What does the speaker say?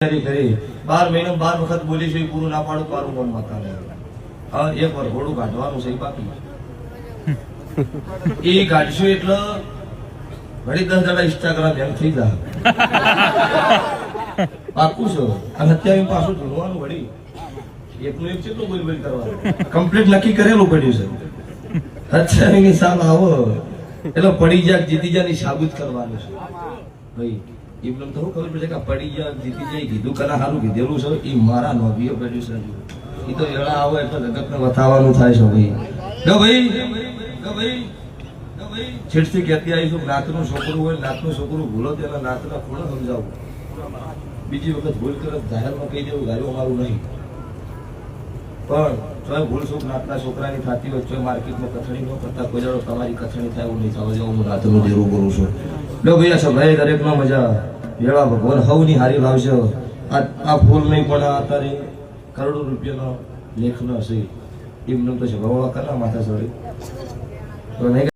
કરી 12 મહિના 12 વખત બોલી છે પૂરું ના પાડું તારું મન માતા ને હવે એક વાર ઘોડું કાઢવાનું છે બાકી એ કાઢશો એટલે ઘડી 10 દાડા ઇન્સ્ટાગ્રામ એમ થઈ જાય પાકું છે અને અત્યારે પાછું જોડવાનું વળી એકનું એક કેટલું બોલ બોલ કરવાનું કમ્પ્લીટ નક્કી કરેલું પડ્યું છે અત્યારે ની સાલ આવો એટલે પડી જાય જીતી જાય ની સાબિત કરવાનું છે ભાઈ એમ તો ખબર પડે કે પડી જાય જીતી જાય કીધું કલા સારું કીધેલું છે એ મારા નોવીએ પડ્યું છે એ તો એળા આવે એટલે જગતને બતાવવાનું થાય છે ભાઈ ગો ભાઈ છેડથી કહેતી આવી છું નાતનું છોકરું હોય નાતનું છોકરું ભૂલો તેના નાતના ખૂણે સમજાવું બીજી વખત ભૂલ કરે જાહેરમાં કહી દેવું ગાયું અમારું નહીં પણ ચોય ભૂલ સુખ નાતના છોકરાની થતી હોય ચોય માર્કેટમાં કથણી ન કરતા કોઈ જાડો તમારી કથણી થાય એવું નહીં થવા જાવ હું રાતનું દેરું કરું છું લો ભાઈ આ સભાએ દરેકનો મજા વેળા ભગવાન હવની હારી લાવશે આ ફૂલ નહીં પણ અત્યારે કરોડો રૂપિયાનો લેખનો હશે એમને તો છે ભગવાન કરના માથા સોરી તો નહીં